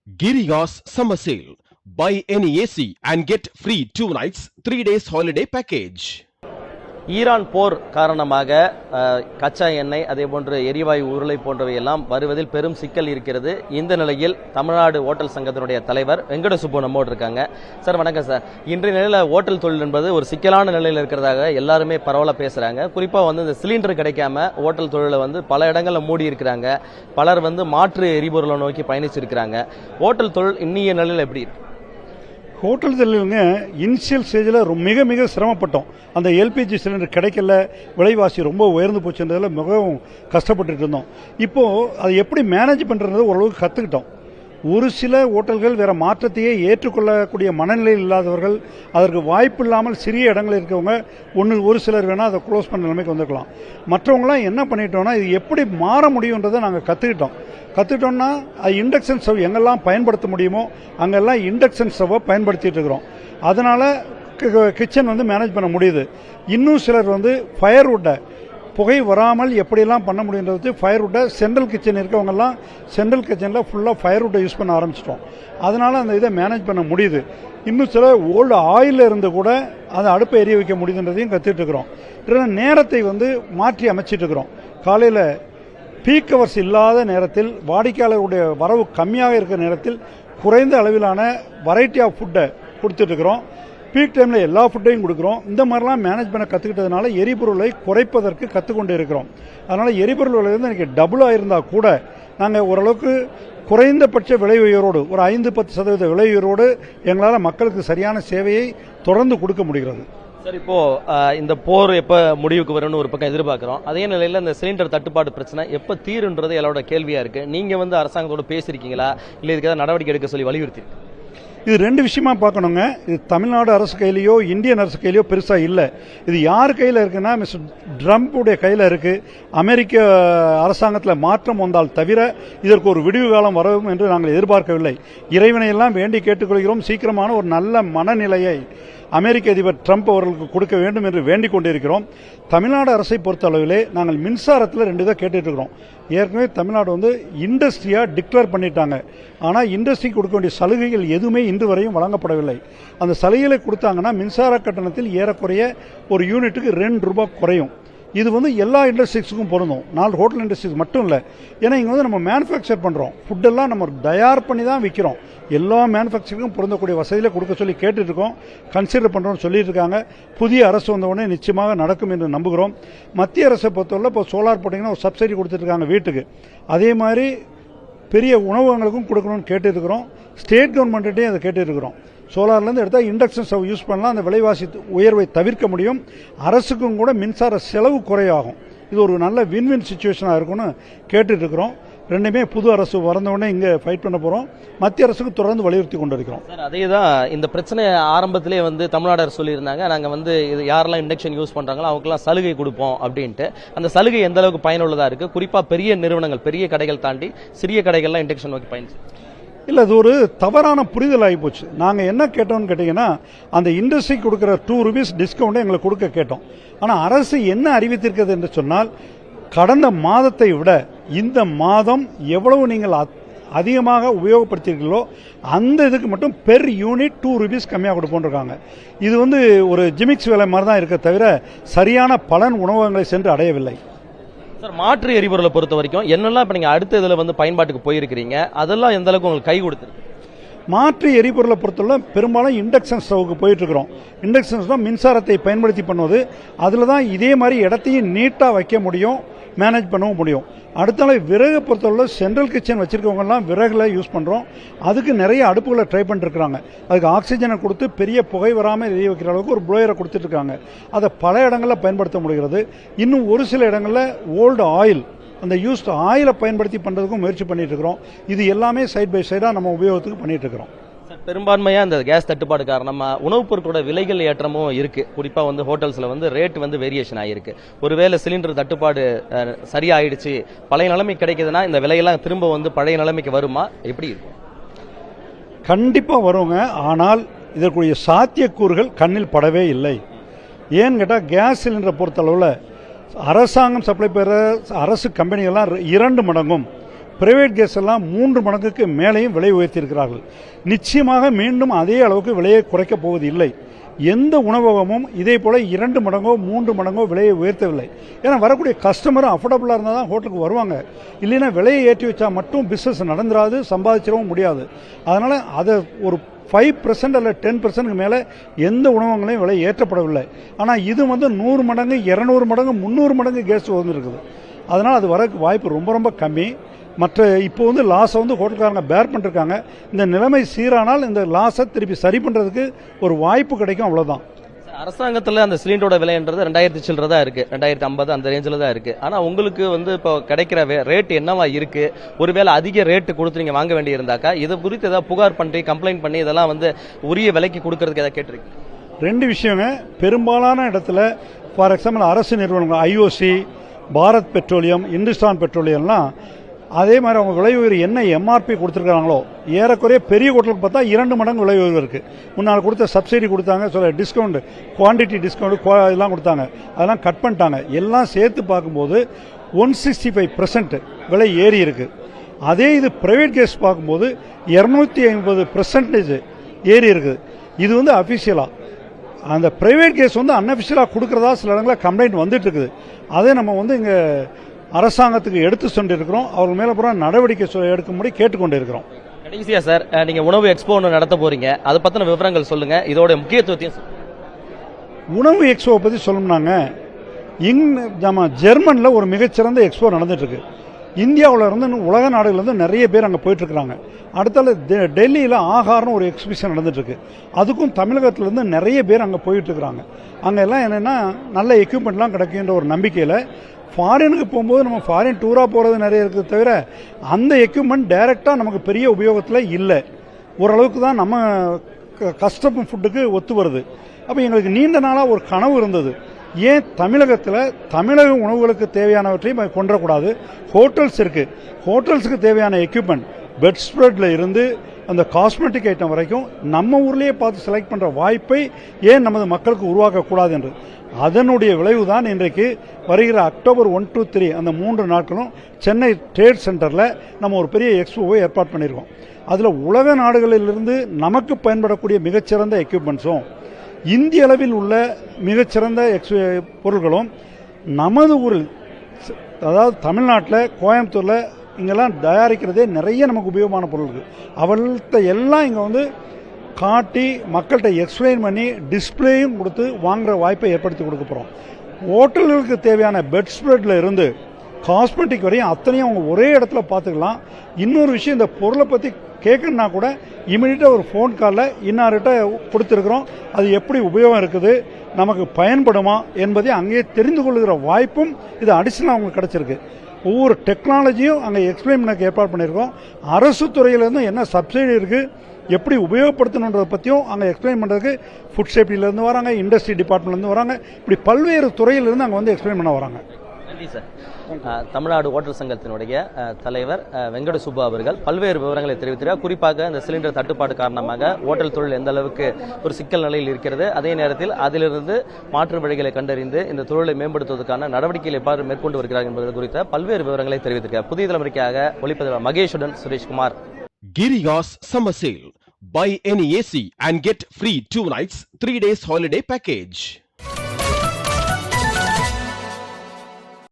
Giriga's summer sale. Buy any AC and get free 2 nights, 3 days holiday package. Iran போர் காரணமாக கச்சா எண்ணெய் அதேபோன்று எரிவாயு உருளை போன்றவை எல்லாம் வருவதில் பெரும் சிக்கல் இருக்கிறது. இந்த நிலையில் தமிழ்நாடு ஓட்டல் சங்கத்தினுடைய தலைவர் வெங்கட சுப்பு நம்மோடு இருக்காங்க. சார் வணக்கம் சார். இன்றைய நிலையில் ஓட்டல் தொழில் என்பது ஒரு சிக்கலான நிலையில் இருக்கிறதாக எல்லாருமே பரவலாக பேசுகிறாங்க. குறிப்பாக இந்த சிலிண்டர் கிடைக்காம ஓட்டல் தொழிலை பல இடங்களில் மூடி இருக்கிறாங்க. பலர் மாற்று எரிபொருளை நோக்கி பயணிச்சிருக்கிறாங்க. ஓட்டல் தொழில் இன்னிய நிலையில் எப்படி இருக்கு? ஹோட்டல் தொழிலுங்க இனிஷியல் ஸ்டேஜில் மிக மிக சிரமப்பட்டோம். அந்த எல்பிஜி சிலிண்டர் கிடைக்கல, விலைவாசி ரொம்ப உயர்ந்து போச்சுன்றதில் மிகவும் கஷ்டப்பட்டுட்டு இருந்தோம். இப்போது அதை எப்படி மேனேஜ் பண்ணுறது ஓரளவுக்கு கற்றுக்கிட்டோம். ஒரு சில ஹோட்டல்கள் வேறு மாற்றத்தையே ஏற்றுக்கொள்ளக்கூடிய மனநிலையில் இல்லாதவர்கள், அதற்கு வாய்ப்பு இல்லாமல் சிறிய இடங்களில் இருக்கவங்க ஒரு சிலர் வேணால் அதை க்ளோஸ் பண்ண நிலைமைக்கு வந்துருக்கலாம். மற்றவங்களாம் என்ன பண்ணிட்டோம்னா இது எப்படி மாற முடியுன்றதை நாங்கள் கற்றுக்கிட்டோம்னா அது இண்டக்ஷன் ஸ்டவ் எங்கெல்லாம் பயன்படுத்த முடியுமோ அங்கெல்லாம் இண்டக்ஷன் ஸ்டவ்வை பயன்படுத்திட்டு இருக்கிறோம். அதனால் கிச்சன் மேனேஜ் பண்ண முடியுது. இன்னும் சிலர் ஃபயர்வுட்டை புகை வராமல் எப்படியெல்லாம் பண்ண முடியுன்றது ஃபயர்வுட்டை சென்ட்ரல் கிச்சன் இருக்கவங்கெல்லாம் சென்ட்ரல் கிச்சனில் ஃபுல்லாக ஃபயர்வுட்டை யூஸ் பண்ண ஆரம்பிச்சிட்டோம். அதனால் அந்த இதை மேனேஜ் பண்ண முடியுது. இன்னும் சில ஓல்டு ஆயிலில் இருந்து கூட அதை அடுப்பை எரிய வைக்க முடியுதுன்றதையும் கற்றுட்டு இருக்கிறோம். நேரத்தை மாற்றி அமைச்சிட்டு இருக்கிறோம். காலையில் பீக் ஹவர்ஸ் இல்லாத நேரத்தில், வாடிக்கையாளருடைய வரவு கம்மியாக இருக்கிற நேரத்தில் குறைந்த அளவிலான வெரைட்டி ஆஃப் ஃபுட்டை கொடுத்துட்ருக்குறோம். பீக் டைமில் எல்லா ஃபுட்டையும் கொடுக்குறோம். இந்த மாதிரிலாம் மேனேஜ் பண்ண கற்றுக்கிட்டதுனால எரிபொருளை குறைப்பதற்கு கற்றுக்கொண்டு இருக்கிறோம். அதனால் எரிபொருள் விலை எனக்கு டபுளாக இருந்தால் கூட நாங்கள் ஓரளவுக்கு குறைந்தபட்ச விலை உயர்வோடு ஒரு 5-10% விலை உயர்வோடு எங்களால் மக்களுக்கு சரியான சேவையை தொடர்ந்து கொடுக்க முடிகிறது. சார், இப்போ இந்த போர் எப்போ முடிவுக்கு வரும்னு ஒரு பக்கம் எதிர்பார்க்குறோம். அதே நிலையில் இந்த சிலிண்டர் தட்டுப்பாடு பிரச்சனை எப்போ தீருன்றது எல்லாரோட கேள்வியாக இருக்குது. நீங்கள் அரசாங்கத்தோடு பேசியிருக்கீங்களா, இல்லை இதுக்கு ஏதாவது நடவடிக்கை எடுக்க சொல்லி வலியுறுத்தி? இது ரெண்டு விஷயமா பார்க்கணுங்க. இது தமிழ்நாடு அரசு கையிலையோ இந்தியன் அரசு கையிலையோ பெருசாக இல்லை. இது யார் கையில் இருக்குன்னா மிஸ்டர் ட்ரம்புடைய கையில் இருக்குது. அமெரிக்க அரசாங்கத்தில் மாற்றம் வந்தால் தவிர இதற்கு ஒரு விடிவு காலம் வரும் என்று நாங்கள் எதிர்பார்க்கவில்லை. இறைவனையெல்லாம் வேண்டி கேட்டுக்கொள்கிறோம். சீக்கிரமான ஒரு நல்ல மனநிலையை அமெரிக்க அதிபர் ட்ரம்ப் அவர்களுக்கு கொடுக்க வேண்டும் என்று வேண்டிக் கொண்டிருக்கிறோம். தமிழ்நாடு அரசை பொறுத்த அளவிலே நாங்கள் மின்சாரத்தில் 2 இதை கேட்டுட்டு இருக்கிறோம். ஏற்கனவே தமிழ்நாடு இண்டஸ்ட்ரியாக டிக்ளேர் பண்ணிட்டாங்க. ஆனால் இண்டஸ்ட்ரிக்கு கொடுக்க வேண்டிய சலுகைகள் எதுவுமே இன்று வரையும் வழங்கப்படவில்லை. அந்த சலுகைகளை கொடுத்தாங்கன்னா மின்சார கட்டணத்தில் ஏறக்குறைய ஒரு யூனிட்டுக்கு 2 ரூபாய் குறையும். இது எல்லா இண்டஸ்ட்ரீஸுக்கும் பொருந்தும், நாலு ஹோட்டல் இண்டஸ்ட்ரீஸ் மட்டும் இல்லை. ஏன்னா இங்கே நம்ம மேனுஃபேக்சர் பண்ணுறோம், ஃபுட்டெல்லாம் நம்ம தயார் பண்ணி தான் விற்கிறோம். எல்லா மேனுஃபேக்சருக்கும் பொருந்தக்கூடிய வசதியில் கொடுக்க சொல்லி கேட்டுருக்கோம், கன்சிடர் பண்ணுறோம்னு சொல்லிட்டு இருக்காங்க. புதிய அரசு வந்தவுடனே நிச்சயமாக நடக்கும் என்று நம்புகிறோம். மத்திய அரசை பொறுத்தவரை இப்போ சோலார் போட்டிங்கன்னா ஒரு சப்சிடி கொடுத்துட்ருக்காங்க வீட்டுக்கு. அதே மாதிரி பெரிய உணவகங்களுக்கும் கொடுக்கணும்னு கேட்டுருக்கிறோம். ஸ்டேட் கவர்மெண்ட்டையும் அதை கேட்டுருக்கிறோம். சோலார்லேருந்து எடுத்தால் இண்டக்ஷன் ஸ்டவ் யூஸ் பண்ணலாம், அந்த விலைவாசி உயர்வை தவிர்க்க முடியும். அரசுக்கும் கூட மின்சார செலவு குறையாகும். இது ஒரு நல்ல வின்வின் சுச்சுவேஷனாக இருக்கும்னு கேட்டுட்ருக்கிறோம். ரெண்டுமே புது அரசு வரந்தவுடனே இங்கே ஃபைட் பண்ண போகிறோம். மத்திய அரசுக்கு தொடர்ந்து வலியுறுத்தி கொண்டு இருக்கிறோம். சார், அதே தான் இந்த பிரச்சனை ஆரம்பத்திலே தமிழ்நாடு அரசு சொல்லியிருந்தாங்க, நாங்கள் இது யாரெல்லாம் இண்டக்ஷன் யூஸ் பண்ணுறாங்களோ அவங்களுக்குலாம் சலுகை கொடுப்போம் அப்படின்ட்டு. அந்த சலுகை எந்த அளவுக்கு பயனுள்ளதாக இருக்குது? குறிப்பாக பெரிய நிறுவனங்கள், பெரிய கடைகள் தாண்டி சிறிய கடைகள்லாம் இண்டக்ஷன் நோக்கி பயணிச்சு இல்லை, அது ஒரு தவறான புரிதல் ஆகி போச்சு. நாங்கள் என்ன கேட்டோம்னு கேட்டிங்கன்னா, அந்த இண்டஸ்ட்ரிக்கு கொடுக்குற 2 ரூபீஸ் டிஸ்கவுண்ட்டை எங்களுக்கு கொடுக்க கேட்டோம். ஆனால் அரசு என்ன அறிவித்திருக்கிறது என்று சொன்னால், கடந்த மாதத்தை விட இந்த மாதம் எவ்வளவு நீங்கள் அதிகமாக உபயோகப்படுத்தியிருக்கீங்களோ அந்த இதுக்கு மட்டும் பெர் யூனிட் 2 ரூபீஸ் கம்மியாக கொடுப்போன்றிருக்காங்க. இது ஒரு ஜிமிக்ஸ் வேலை மாதிரி தான் இருக்க தவிர சரியான பலன் உணவகங்களை சென்று அடையவில்லை. சார், மாற்று எரிபொருளை பொறுத்த வரைக்கும் என்னெல்லாம் இப்போ நீங்கள் அடுத்த இதில் பயன்பாட்டுக்கு போயிருக்கிறீங்க, அதெல்லாம் எந்த அளவுக்கு உங்களுக்கு கை கொடுத்துருக்கு? மாற்று எரிபொருளை பொறுத்தவரை பெரும்பாலும் இண்டக்ஷன் ஸ்டவ்வுக்கு போயிட்டு இருக்கிறோம். இண்டக்ஷன் ஸ்டவ் மின்சாரத்தை பயன்படுத்தி பண்ணுவது, அதில் தான் இதே மாதிரி இடத்தையும் நீட்டாக வைக்க முடியும், மேனேஜ் பண்ணவும் முடியும். அடுத்தால விறகு பொறுத்தவரை சென்ட்ரல் கிச்சன் வச்சுருக்கவங்கலாம் விறகுல யூஸ் பண்ணுறோம். அதுக்கு நிறைய அடுப்புகளை ட்ரை பண்ணிருக்கிறாங்க. அதுக்கு ஆக்சிஜனை கொடுத்து பெரிய புகை வராமல் எரிய வைக்கிற அளவுக்கு ஒரு ப்ளோயரை கொடுத்துட்ருக்காங்க. அதை பல இடங்களில் பயன்படுத்த முடிகிறது. இன்னும் ஒரு சில இடங்களில் ஓல்டு ஆயில், அந்த யூஸ்டு ஆயிலை பயன்படுத்தி பண்ணுறதுக்கும் முயற்சி பண்ணிட்டு இருக்கிறோம். இது எல்லாமே சைட் பை சைடாக நம்ம உபயோகத்துக்கு பண்ணிட்டு இருக்கிறோம். பெரும்பான்மையாக இந்த கேஸ் தட்டுப்பாடு காரணமாக உணவுப் பொருட்களோட விலைகள் ஏற்றமும் இருக்குது. குறிப்பாக ஹோட்டல்ஸில் ரேட் வேரியேஷன் ஆகிருக்கு. ஒருவேளை சிலிண்டர் தட்டுப்பாடு சரியாயிடுச்சு, பழைய நிலைமை கிடைக்குதுன்னா இந்த விலையெல்லாம் திரும்ப பழைய நிலைமைக்கு வருமா, எப்படி இருக்கும்? கண்டிப்பாக வருங்க. ஆனால் இதற்குரிய சாத்தியக்கூறுகள் கண்ணில் படவே இல்லை. ஏன்னு கேட்டால் கேஸ் சிலிண்டரை பொறுத்தளவில் அரசாங்கம் சப்ளை பெற அரசு கம்பெனிகள்லாம் 2 மடங்கும் பிரைவேட் கேஸ் எல்லாம் 3 மடங்குக்கு மேலேயும் விலை உயர்த்தியிருக்கிறார்கள். நிச்சயமாக மீண்டும் அதே அளவுக்கு விலையை குறைக்கப் போவது இல்லை. எந்த உணவகமும் இதே போல 2 மடங்கோ 3 மடங்கோ விலையை உயர்த்தவில்லை. ஏன்னா வரக்கூடிய கஸ்டமரும் அஃபோர்டபுளாக இருந்தால் தான் ஹோட்டலுக்கு வருவாங்க. இல்லைன்னா விலையை ஏற்றி வச்சா மட்டும் பிஸ்னஸ் நடந்துராது, சம்பாதிச்சிடவும் முடியாது. அதனால் அதை ஒரு 5% அல்ல 10% மேலே எந்த உணவகங்களையும் விலை ஏற்றப்படவில்லை. ஆனால் இது 100 மடங்கு 200 மடங்கு 300 மடங்கு கேஸ் வந்துருக்குது. அதனால் அது வர வாய்ப்பு ரொம்ப ரொம்ப கம்மி. மற்ற இப்போ லாஸை ஹோட்டல்காரங்க பேர் பண்ணிருக்காங்க. இந்த நிலைமை சீரானால் இந்த லாஸை திருப்பி சரி பண்ணுறதுக்கு ஒரு வாய்ப்பு கிடைக்கும், அவ்வளோதான். அரசாங்கத்தில் அந்த சிலிண்டரோட விலைன்றது 2000 சில்லற தான் இருக்கு, 2050 அந்த ரேஞ்சில் தான் இருக்கு. ஆனால் உங்களுக்கு இப்போ கிடைக்கிற ரேட் என்னவா இருக்கு? ஒருவேளை அதிக ரேட்டு கொடுத்து நீங்கள் வாங்க வேண்டி இருந்தாக்கா இது குறித்து ஏதாவது புகார் பண்ணி கம்ப்ளைண்ட் பண்ணி இதெல்லாம் உரிய விலைக்கு கொடுக்கறதுக்கு ஏதாவது கேட்டிருக்கு? 2 விஷயங்க. பெரும்பாலான இடத்துல ஃபார் எக்ஸாம்பிள் அரசு நிறுவனங்கள் ஐஓசி, பாரத் பெட்ரோலியம், இந்துஸ்தான் பெட்ரோலியம்லாம் அதே மாதிரி அவங்க விலை உயர்வு என்ன எம்ஆர்பி கொடுத்துருக்காங்களோ ஏறக்குறைய பெரிய ஹோட்டலுக்கு பார்த்தா 2 மடங்கு விலை உயர்வு இருக்குது. முன்னால் கொடுத்த சப்சிடி கொடுத்தாங்க, சொல்ல டிஸ்கவுண்ட், குவான்டிட்டி டிஸ்கவுண்ட் இதெல்லாம் கொடுத்தாங்க, அதெல்லாம் கட் பண்ணிட்டாங்க. எல்லாம் சேர்த்து பார்க்கும்போது 165% விலை ஏறி இருக்கு. அதே இது பிரைவேட் கேஸ் பார்க்கும்போது 250% ஏறி இருக்குது. இது அஃபிஷியலாக. அந்த பிரைவேட் கேஸ் அன்அஃபிஷியலாக கொடுக்குறதா சில இடங்களில் கம்ப்ளைண்ட் வந்துட்டு இருக்குது. அதை நம்ம இங்கே அரசாங்கத்துக்கு எடுத்து சென்றிருக்கிறோம். அவர்கள் மேலே பூரா நடவடிக்கை எடுக்கும்படி கேட்டுக்கொண்டு இருக்கிறோம். கடைசியா சார், நீங்க உணவு எக்ஸ்போ ஒன்று நடத்த போறீங்க, அதை பத்தின விவரங்கள் சொல்லுங்க, இதோட முக்கியத்துவத்தையும். உணவு எக்ஸ்போ பற்றி சொல்லணும்னாங்க, நம்ம ஜெர்மனில் ஒரு மிகச்சிறந்த எக்ஸ்போ நடந்துட்டு இருக்கு. இந்தியாவில் இருந்து உலக நாடுகள்லேருந்து நிறைய பேர் அங்கே போயிட்டு இருக்கிறாங்க. அடுத்தால டெல்லியில் ஆகார்னு ஒரு எக்ஸிபிஷன் நடந்துட்டு இருக்கு. அதுக்கும் தமிழகத்திலேருந்து நிறைய பேர் அங்கே போயிட்டு இருக்கிறாங்க. அங்கே எல்லாம் என்னென்னா நல்ல எக்யூப்மெண்ட்லாம் கிடைக்குன்ற ஒரு நம்பிக்கையில் ஃபாரினுக்கு போகும்போது நம்ம ஃபாரின் டூராக போகிறது நிறைய இருக்குது, தவிர அந்த எக்யூப்மெண்ட் டைரெக்டாக நமக்கு பெரிய உபயோகத்தில் இல்லை. ஓரளவுக்கு தான் நம்ம கஸ்டம் ஃபுட்டுக்கு ஒத்து வருது. அப்போ எங்களுக்கு நீண்ட நாளாக ஒரு கனவு இருந்தது, ஏன் தமிழகத்தில் தமிழக உணவுகளுக்கு தேவையானவற்றையும் கொண்டக்கூடாது. ஹோட்டல்ஸ் இருக்குது, ஹோட்டல்ஸுக்கு தேவையான எக்யூப்மெண்ட் பெட் ஸ்ப்ரெட்ல இருந்து அந்த காஸ்மெட்டிக் ஐட்டம் வரைக்கும் நம்ம ஊர்லேயே பார்த்து செலக்ட் பண்ணுற வாய்ப்பை ஏன் நமது மக்களுக்கு உருவாக்கக்கூடாது என்று அதனுடைய விளைவு தான் இன்றைக்கு வருகிற அக்டோபர் 1 to 3 அந்த 3 நாட்களும் சென்னை ட்ரேட் சென்டரில் நம்ம ஒரு பெரிய எக்ஸ்போவை ஏற்பாடு பண்ணியிருக்கோம். அதில் உலக நாடுகளிலிருந்து நமக்கு பயன்படக்கூடிய மிகச்சிறந்த எக்யூப்மெண்ட்ஸும் இந்திய அளவில் உள்ள மிகச்சிறந்த பொருட்களும் நமது ஊரில், அதாவது தமிழ்நாட்டில் கோயம்புத்தூரில் இங்கெல்லாம் தயாரிக்கிறதே நிறைய நமக்கு உபயோகமான பொருள். அவள்கிட்ட எல்லாம் இங்கே காட்டி மக்கள்கிட்ட எக்ஸ்பிளைன் பண்ணி டிஸ்பிளேயும் கொடுத்து வாங்குகிற வாய்ப்பை ஏற்படுத்தி கொடுக்க போகிறோம். ஹோட்டல்களுக்கு தேவையான பெட் ஸ்ப்ரெட்ல இருந்து காஸ்மெட்டிக் வரையும் அத்தனையும் அவங்க ஒரே இடத்துல பார்த்துக்கலாம். இன்னொரு விஷயம், இந்த பொருளை பற்றி கேட்கணுன்னா கூட இமீடியட்டாக ஒரு ஃபோன் காலில் இன்னார்கிட்ட கொடுத்துருக்குறோம், அது எப்படி உபயோகம் இருக்குது, நமக்கு பயன்படுமா என்பதை அங்கேயே தெரிந்து கொள்ளுகிற வாய்ப்பும் இது அடிஷனலாக அவங்களுக்கு கிடச்சிருக்கு. ஒவ்வொரு டெக்னாலஜியும் அங்கே எக்ஸ்பிளைன் பண்ண ஏற்பாடு பண்ணியிருக்கோம். அரசு துறையிலேருந்து என்ன சப்சிடி இருக்குது, எப்படி உபயோகப்படுத்தணுன்றதை பற்றியும் அங்கே எக்ஸ்பிளைன் பண்ணுறதுக்கு ஃபுட் சேஃப்டிலேருந்து வராங்க, இண்டஸ்ட்ரி டிபார்ட்மெண்ட்லேருந்து வராங்க, இப்படி பல்வேறு துறையிலிருந்து அங்கே எக்ஸ்பிளைன் பண்ண வராங்க. நன்றி சார். தமிழ்நாடு ஹோட்டல் சங்கத்தினுடைய தலைவர் வெங்கட சுப்பு அவர்கள் பல்வேறு விவரங்களை தெரிவித்தார். குறிப்பாக இந்த சிலிண்டர் தட்டுப்பாடு காரணமாக ஹோட்டல் தொழில் எந்த அளவுக்கு ஒரு சிக்கல் நிலையில் இருக்கிறது, அதே நேரத்தில் அதிலிருந்து மாற்று வழிகளை கண்டறிந்து இந்த தொழிலை மேம்படுத்துவதற்கான நடவடிக்கைகளை எவ்வாறு மேற்கொண்டு வருகிறார் என்பது குறித்த பல்வேறு விவரங்களை தெரிவித்திருக்கிறார். புதிய தலைமுறைக்காக ஒளிப்பதிவாளர் மகேஷுடன் Sureshkumar. Girigas Summer Sale. Buy any AC and get free 2 nights, 3 days holiday package.